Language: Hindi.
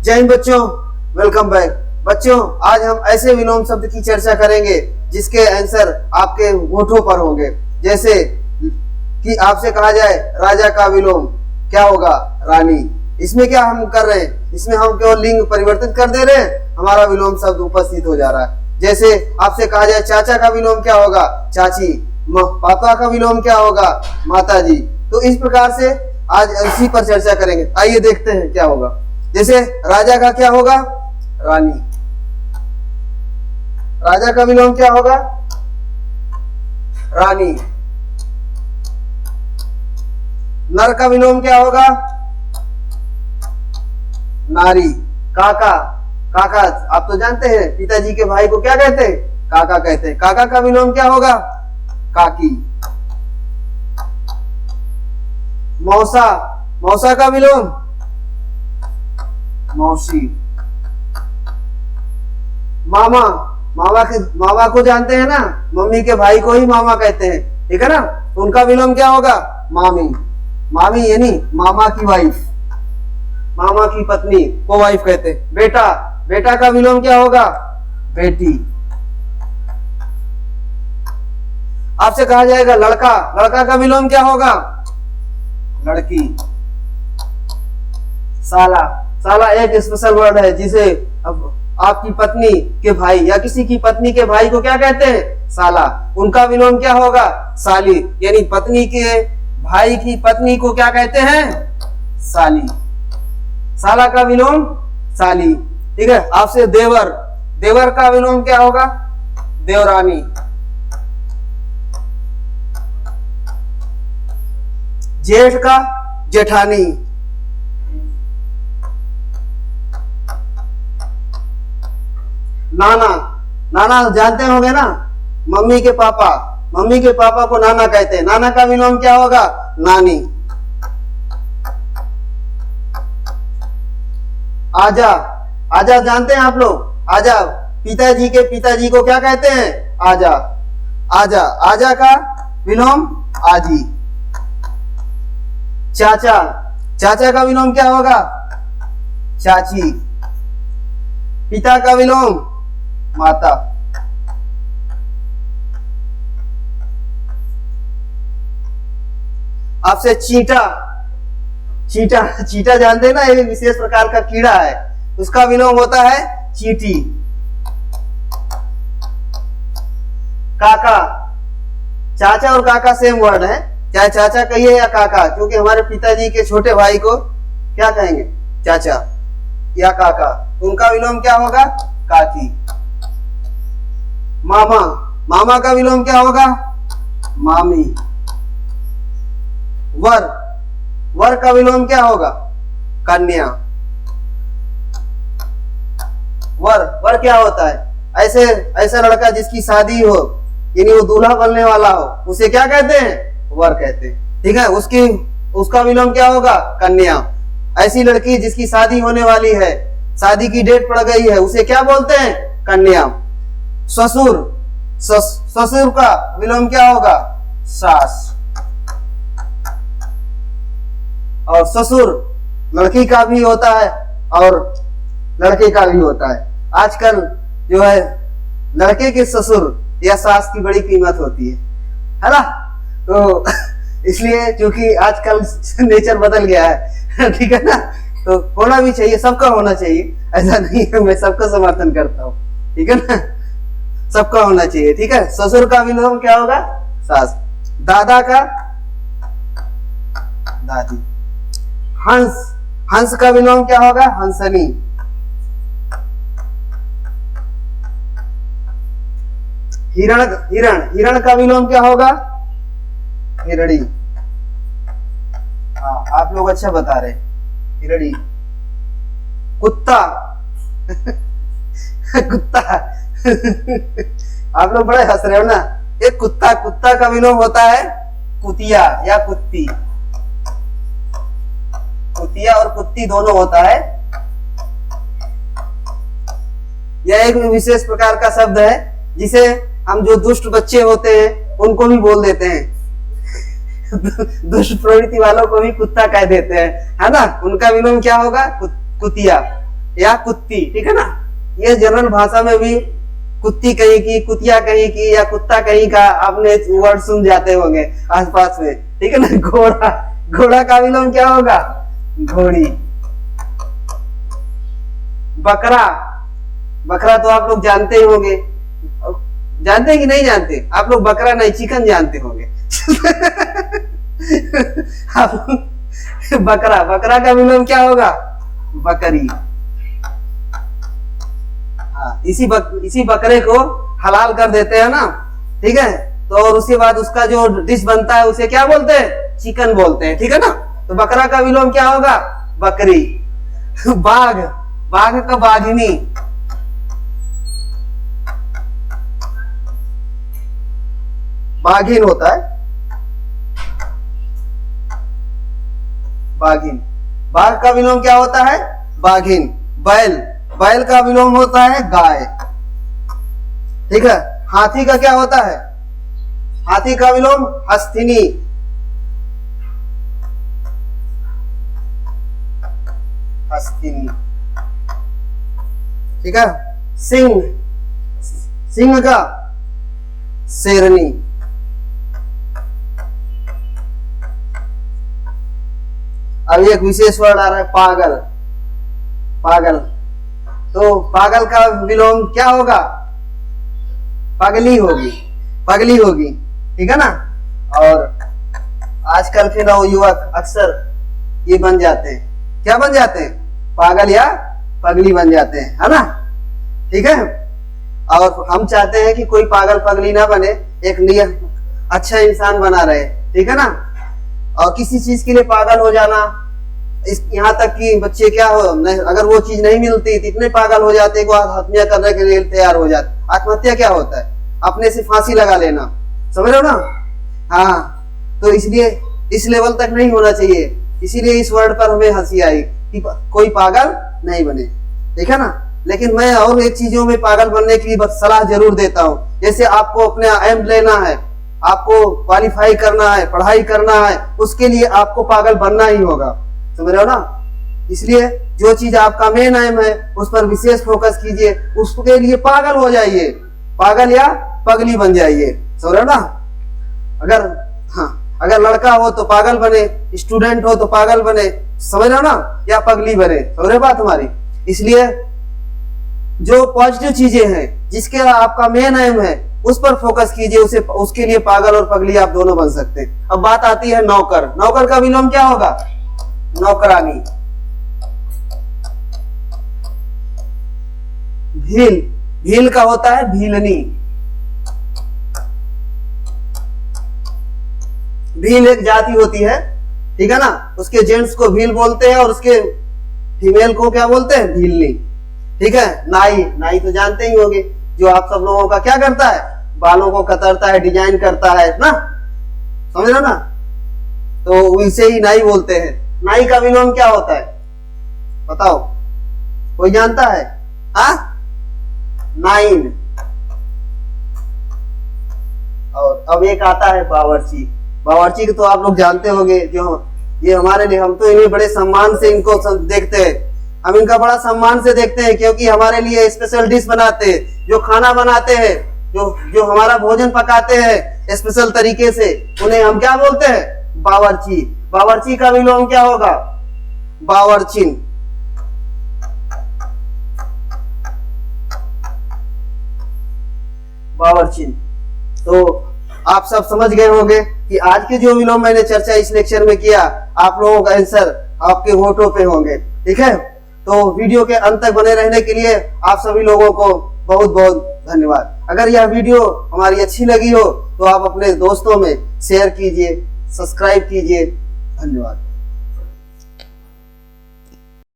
जय हिंद बच्चों, वेलकम बैक। बच्चों, आज हम ऐसे विलोम शब्द की चर्चा करेंगे जिसके आंसर आपके होठों पर होंगे। जैसे कि आपसे कहा जाए राजा का विलोम क्या होगा? रानी। इसमें क्या हम कर रहे हैं? इसमें हम केवल लिंग परिवर्तन कर दे रहे हैं, हमारा विलोम शब्द उपस्थित हो जा रहा है। जैसे आपसे कहा जाए चाचा का विलोम क्या होगा? चाची। पापा का विलोम क्या होगा? माता जी। तो इस प्रकार से आज इसी पर चर्चा करेंगे। आइए देखते हैं क्या होगा। जैसे राजा का क्या होगा? रानी। राजा का विलोम क्या होगा? रानी। नर का विलोम क्या होगा? नारी। काका। काका आप तो जानते हैं, पिताजी के भाई को क्या कहते हैं? काका कहते हैं। काका का विलोम क्या होगा? काकी। मौसा। मौसा का विलोम? मौसी। मामा। मामा को जानते हैं ना, मम्मी के भाई को ही मामा कहते हैं, ठीक है ना। तो उनका विलोम क्या होगा? मामी। मामी यानी मामा की वाइफ, मामा की पत्नी को वाइफ कहते हैं। बेटा। बेटा का विलोम क्या होगा? बेटी। आपसे कहा जाएगा लड़का। लड़का का विलोम क्या होगा? लड़की। साला। साला एक स्पेशल वर्ड है जिसे अब आपकी पत्नी के भाई या किसी की पत्नी के भाई को क्या कहते हैं? साला। उनका विलोम क्या होगा? साली। यानी पत्नी के भाई की पत्नी को क्या कहते हैं? साली। साला का विलोम साली, ठीक है। आपसे देवर। देवर का विलोम क्या होगा? देवरानी। जेठ का जेठानी। नाना। नाना जानते होंगे ना, मम्मी के पापा। मम्मी के पापा को नाना कहते हैं। नाना का विलोम क्या होगा? नानी। आजा। आजा जानते हैं आप लोग? आजा पिताजी के पिताजी को क्या कहते हैं? आजा। आजा। आजा का विलोम आजी। चाचा। चाचा का विलोम क्या होगा? चाची। पिता का विलोम माता। आपसे चींटा। चींटा। चींटा जानते हैं ना, एक विशेष प्रकार का कीड़ा है, उसका विलोम होता है चींटी। काका। चाचा और काका सेम वर्ड है, चाहे चाचा कहिए या काका, क्योंकि हमारे पिताजी के छोटे भाई को क्या कहेंगे? चाचा या काका। उनका विलोम क्या होगा? काकी। मामा। मामा का विलोम क्या होगा? मामी। वर। वर का विलोम क्या होगा? कन्या। वर। वर क्या होता है? ऐसे ऐसा लड़का जिसकी शादी हो, यानी वो दूल्हा बनने वाला हो, उसे क्या कहते हैं? वर कहते हैं, ठीक है। उसका विलोम क्या होगा? कन्या। ऐसी लड़की जिसकी शादी होने वाली है, शादी की डेट पड़ गई है, उसे क्या बोलते हैं? कन्या। ससुर। ससुर का विलोम क्या होगा? सास। और ससुर लड़की का भी होता है और लड़के का भी होता है। आजकल जो है लड़के के ससुर या सास की बड़ी कीमत होती है ना। तो इसलिए चूंकि आजकल नेचर बदल गया है, ठीक है ना, तो होना भी चाहिए, सबका होना चाहिए। ऐसा नहीं है मैं सबका समर्थन करता हूँ, ठीक है ना, सबका होना चाहिए, ठीक है। ससुर का विलोम क्या होगा? सास। दादा का दादी। हंस। हंस का विलोम क्या होगा? हंसनी। हिरण। हिरण। हिरण का विलोम क्या होगा? हिरणी। हाँ, आप लोग अच्छा बता रहे। हिरणी। कुत्ता। कुत्ता। आप लोग बड़े हंस रहे हो ना। एक कुत्ता। कुत्ता का विलोम होता है कुतिया या कुत्ती। कुतिया और कुत्ती दोनों होता है। यह एक विशेष प्रकार का शब्द है जिसे हम जो दुष्ट बच्चे होते हैं उनको भी बोल देते हैं। दुष्ट प्रवृत्ति वालों को भी कुत्ता कह देते हैं, है ना। उनका विलोम क्या होगा? कुतिया। या कुत्ती, ठीक है ना। ये जनरल भाषा में भी कुत्ती कहीं की, कुतिया कहीं की, या कुत्ता कहीं का आपने वर्ड सुन जाते होंगे आसपास में, ठीक है ना। घोड़ा, घोड़ा का विलोम क्या होगा? घोड़ी। बकरा, बकरा तो आप लोग जानते ही होंगे, जानते हैं कि नहीं जानते? आप लोग बकरा नहीं, चिकन जानते होंगे। बकरा, बकरा का विलोम क्या होगा? बकरी। हाँ, इसी बकरे को हलाल कर देते हैं ना, ठीक है। तो और उसके बाद उसका जो डिश बनता है उसे क्या बोलते हैं? चिकन बोलते हैं, ठीक है ना। तो बकरा का विलोम क्या होगा? बकरी। बाघ, बाघ का बाघिनी, बाघिन होता है, बाघिन। बाघ का विलोम क्या होता है? बाघिन। बैल, बैल का विलोम होता है गाय, ठीक है। हाथी का क्या होता है? हाथी का विलोम हस्तिनी। हस्तिनी, ठीक है। सिंह, सिंह का शेरनी। अब एक विशेष वर्ड आ रहा है पागल, पागल। तो पागल का विलोम क्या होगा? पगली होगी, पगली होगी, ठीक है ना। और आजकल के नवयुवक अक्सर ये बन जाते हैं, क्या बन जाते हैं? पागल या पगली बन जाते हैं, है ना, ठीक है। और हम चाहते हैं कि कोई पागल पगली ना बने, एक नियत अच्छा इंसान बना रहे, ठीक है ना। और किसी चीज के लिए पागल हो जाना, यहाँ तक कि बच्चे क्या हो, अगर वो चीज नहीं मिलती तो इतने पागल हो जाते कि वो आत्महत्या करने के लिए तैयार हो जाते। आत्महत्या क्या होता है? अपने से फांसी लगा लेना, समझ रहे हो ना। हाँ, तो इसलिए इस लेवल तक नहीं होना चाहिए। इसीलिए इस वर्ड पर हमें हंसी आई कि कोई पागल नहीं बने, ठीक है ना। लेकिन मैं और एक चीजों में पागल बनने की सलाह जरूर देता हूँ। जैसे आपको अपने एम लेना है, आपको क्वालिफाई करना है, पढ़ाई करना है, उसके लिए आपको पागल बनना ही होगा, समझ रहे हो ना। इसलिए जो चीज आपका मेन एम है उस पर विशेष फोकस कीजिए, उसके लिए पागल हो जाइए, पागल या पगली बन जाइए, समझ रहे हो ना। अगर अगर लड़का हो तो पागल बने, स्टूडेंट हो तो पागल बने, समझ रहे हो ना, या पगली बने, समझ रहे बात हमारी। इसलिए जो पॉजिटिव चीजें हैं, जिसके आपका मेन एम है, उस पर फोकस कीजिए, उसे उसके लिए पागल और पगली आप दोनों बन सकते हैं। अब बात आती है नौकर। नौकर का विलोम क्या होगा? नौकरानी। भील, भील का होता है भीलनी। भील एक जाति होती है, ठीक है ना। उसके जेंट्स को भील बोलते हैं और उसके फीमेल को क्या बोलते हैं? भीलनी, ठीक है। नाई, नाई तो जानते ही होंगे, जो आप सब लोगों का क्या करता है? बालों को कतरता है, डिजाइन करता है ना, समझ रहे ना। तो इसे ही नाई बोलते हैं। नाई का विलोम क्या होता है? बताओ, कोई जानता है? हाँ, नाइन। और अब एक आता है बावर्ची। बावर्ची को तो आप लोग जानते होंगे, जो ये हमारे लिए, हम तो इन्हें बड़े सम्मान से इनको देखते हैं, हम इनका बड़ा सम्मान से देखते हैं, क्योंकि हमारे लिए स्पेशल डिश बनाते हैं, जो खाना बनाते हैं, जो हमारा भोजन पकाते हैं स्पेशल तरीके से, उन्हें हम क्या बोलते हैं? बावर्ची। बावर्ची का विलोम क्या होगा? बावर्चिन। बावर्चिन। तो आप सब समझ गए होंगे कि आज के जो विलोम मैंने चर्चा इस लेक्चर में किया, आप लोगों का आंसर आपके होठों पे होंगे, ठीक है। तो वीडियो के अंत तक बने रहने के लिए आप सभी लोगों को बहुत बहुत धन्यवाद। अगर यह वीडियो हमारी अच्छी लगी हो तो आप अपने दोस्तों में शेयर कीजिए, सब्सक्राइब कीजिए। धन्यवाद।